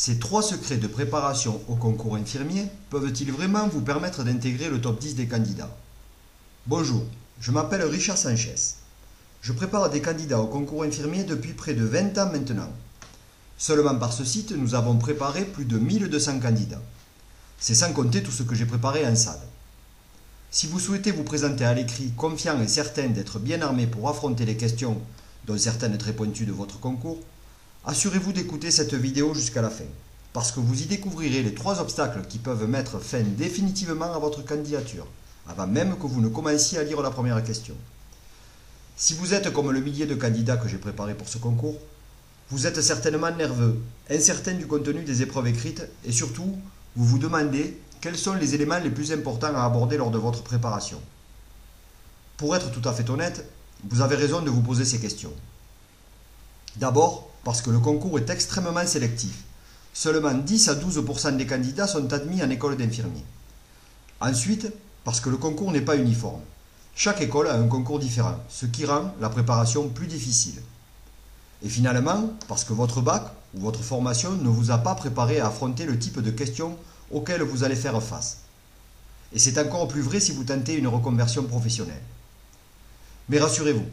Ces 3 secrets de préparation au concours infirmier peuvent-ils vraiment vous permettre d'intégrer le top 10 des candidats? Bonjour, je m'appelle Richard Sanchez. Je prépare des candidats au concours infirmier depuis près de 20 ans maintenant. Seulement par ce site, nous avons préparé plus de 1200 candidats. C'est sans compter tout ce que j'ai préparé en salle. Si vous souhaitez vous présenter à l'écrit confiant et certain d'être bien armé pour affronter les questions, dont certaines très pointues de votre concours, assurez-vous d'écouter cette vidéo jusqu'à la fin, parce que vous y découvrirez les 3 obstacles qui peuvent mettre fin définitivement à votre candidature, avant même que vous ne commenciez à lire la première question. Si vous êtes comme le millier de candidats que j'ai préparés pour ce concours, vous êtes certainement nerveux, incertain du contenu des épreuves écrites et surtout, vous vous demandez quels sont les éléments les plus importants à aborder lors de votre préparation. Pour être tout à fait honnête, vous avez raison de vous poser ces questions. D'abord, parce que le concours est extrêmement sélectif. Seulement 10 à 12% des candidats sont admis en école d'infirmier. Ensuite, parce que le concours n'est pas uniforme. Chaque école a un concours différent, ce qui rend la préparation plus difficile. Et finalement, parce que votre bac ou votre formation ne vous a pas préparé à affronter le type de questions auxquelles vous allez faire face. Et c'est encore plus vrai si vous tentez une reconversion professionnelle. Mais rassurez-vous,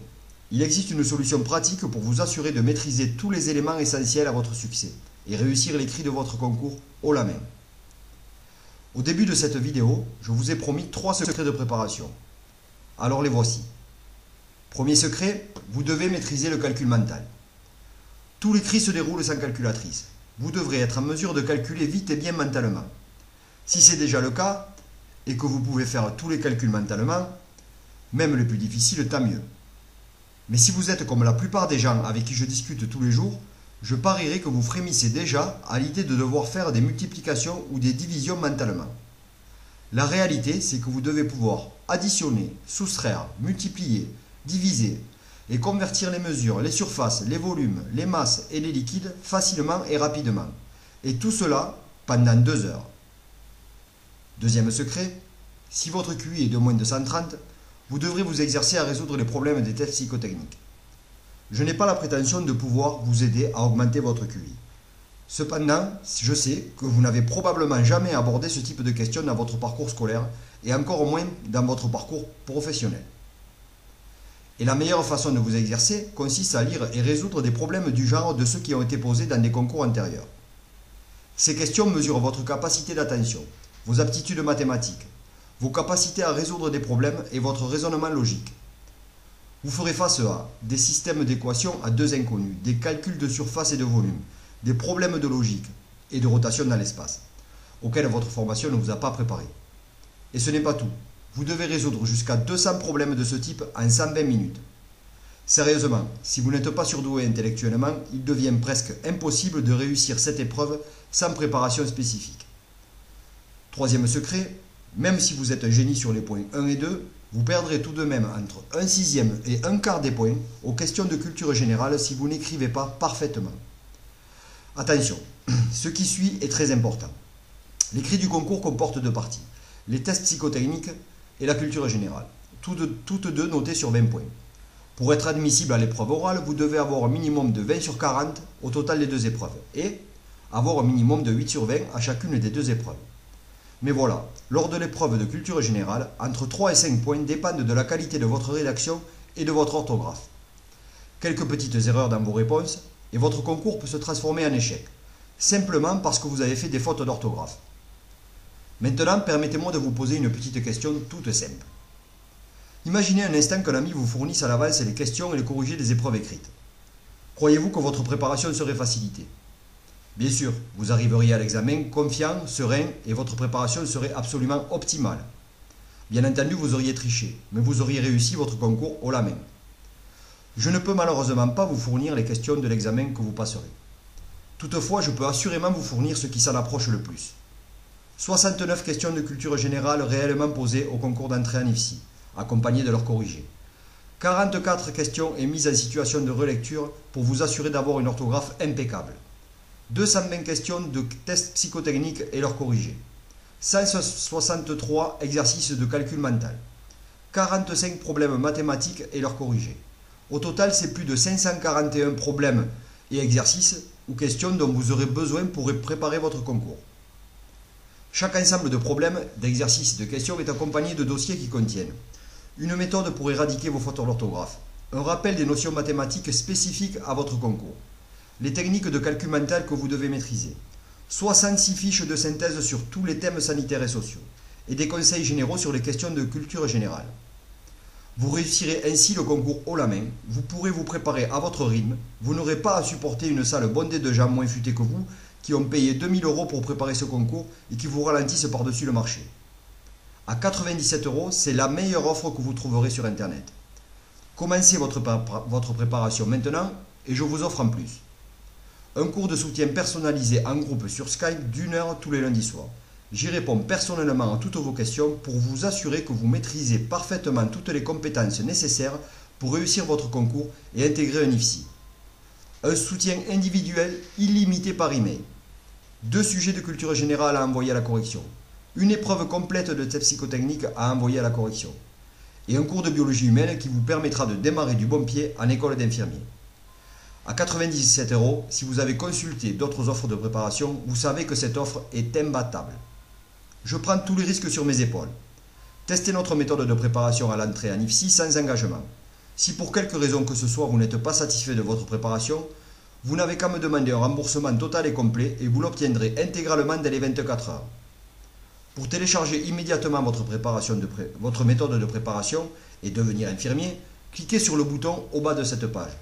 il existe une solution pratique pour vous assurer de maîtriser tous les éléments essentiels à votre succès et réussir l'écrit de votre concours haut la main. Au début de cette vidéo, je vous ai promis 3 secrets de préparation. Alors les voici. Premier secret, vous devez maîtriser le calcul mental. Tout l'écrit se déroule sans calculatrice. Vous devrez être en mesure de calculer vite et bien mentalement. Si c'est déjà le cas, et que vous pouvez faire tous les calculs mentalement, même les plus difficiles, tant mieux. Mais si vous êtes comme la plupart des gens avec qui je discute tous les jours, je parierais que vous frémissez déjà à l'idée de devoir faire des multiplications ou des divisions mentalement. La réalité, c'est que vous devez pouvoir additionner, soustraire, multiplier, diviser et convertir les mesures, les surfaces, les volumes, les masses et les liquides facilement et rapidement. Et tout cela pendant 2 heures. Deuxième secret, si votre QI est de moins de 130, vous devrez vous exercer à résoudre les problèmes des tests psychotechniques. Je n'ai pas la prétention de pouvoir vous aider à augmenter votre QI. Cependant, je sais que vous n'avez probablement jamais abordé ce type de questions dans votre parcours scolaire et encore moins dans votre parcours professionnel. Et la meilleure façon de vous exercer consiste à lire et résoudre des problèmes du genre de ceux qui ont été posés dans des concours antérieurs. Ces questions mesurent votre capacité d'attention, vos aptitudes mathématiques, vos capacités à résoudre des problèmes et votre raisonnement logique. Vous ferez face à des systèmes d'équations à 2 inconnus, des calculs de surface et de volume, des problèmes de logique et de rotation dans l'espace, auxquels votre formation ne vous a pas préparé. Et ce n'est pas tout. Vous devez résoudre jusqu'à 200 problèmes de ce type en 120 minutes. Sérieusement, si vous n'êtes pas surdoué intellectuellement, il devient presque impossible de réussir cette épreuve sans préparation spécifique. Troisième secret, même si vous êtes un génie sur les points 1 et 2, vous perdrez tout de même entre 1/6 et 1/4 des points aux questions de culture générale si vous n'écrivez pas parfaitement. Attention, ce qui suit est très important. L'écrit du concours comporte 2 parties, les tests psychotechniques et la culture générale, toutes 2 notées sur 20 points. Pour être admissible à l'épreuve orale, vous devez avoir un minimum de 20 sur 40 au total des 2 épreuves et avoir un minimum de 8 sur 20 à chacune des 2 épreuves. Mais voilà, lors de l'épreuve de culture générale, entre 3 et 5 points dépendent de la qualité de votre rédaction et de votre orthographe. Quelques petites erreurs dans vos réponses et votre concours peut se transformer en échec, simplement parce que vous avez fait des fautes d'orthographe. Maintenant, permettez-moi de vous poser une petite question toute simple. Imaginez un instant qu'un ami vous fournisse à l'avance les questions et les corrigés des épreuves écrites. Croyez-vous que votre préparation serait facilitée? Bien sûr, vous arriveriez à l'examen confiant, serein et votre préparation serait absolument optimale. Bien entendu, vous auriez triché, mais vous auriez réussi votre concours haut la main. Je ne peux malheureusement pas vous fournir les questions de l'examen que vous passerez. Toutefois, je peux assurément vous fournir ce qui s'en approche le plus. 69 questions de culture générale réellement posées au concours d'entrée en IFSI, accompagnées de leurs corrigés. 44 questions et mises en situation de relecture pour vous assurer d'avoir une orthographe impeccable. 220 questions de tests psychotechniques et leurs corrigés. 163 exercices de calcul mental. 45 problèmes mathématiques et leurs corrigés. Au total, c'est plus de 541 problèmes et exercices ou questions dont vous aurez besoin pour préparer votre concours. Chaque ensemble de problèmes, d'exercices et de questions est accompagné de dossiers qui contiennent une méthode pour éradiquer vos fautes d'orthographe, un rappel des notions mathématiques spécifiques à votre concours, les techniques de calcul mental que vous devez maîtriser, 66 fiches de synthèse sur tous les thèmes sanitaires et sociaux, et des conseils généraux sur les questions de culture générale. Vous réussirez ainsi le concours haut la main, vous pourrez vous préparer à votre rythme, vous n'aurez pas à supporter une salle bondée de gens moins futés que vous qui ont payé 2000 € pour préparer ce concours et qui vous ralentissent par-dessus le marché. À 97 €, c'est la meilleure offre que vous trouverez sur Internet. Commencez votre préparation maintenant et je vous offre en plus un cours de soutien personnalisé en groupe sur Skype d'1 heure tous les lundis soirs. J'y réponds personnellement à toutes vos questions pour vous assurer que vous maîtrisez parfaitement toutes les compétences nécessaires pour réussir votre concours et intégrer un IFSI. Un soutien individuel illimité par email. 2 sujets de culture générale à envoyer à la correction. Une épreuve complète de test psychotechnique à envoyer à la correction. Et un cours de biologie humaine qui vous permettra de démarrer du bon pied en école d'infirmier. À 97 €, si vous avez consulté d'autres offres de préparation, vous savez que cette offre est imbattable. Je prends tous les risques sur mes épaules. Testez notre méthode de préparation à l'entrée en IFSI sans engagement. Si pour quelque raison que ce soit vous n'êtes pas satisfait de votre préparation, vous n'avez qu'à me demander un remboursement total et complet et vous l'obtiendrez intégralement dans les 24 heures. Pour télécharger immédiatement votre méthode de préparation et devenir infirmier, cliquez sur le bouton au bas de cette page.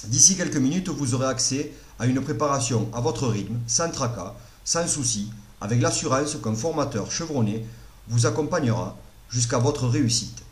D'ici quelques minutes, vous aurez accès à une préparation à votre rythme, sans tracas, sans souci, avec l'assurance qu'un formateur chevronné vous accompagnera jusqu'à votre réussite.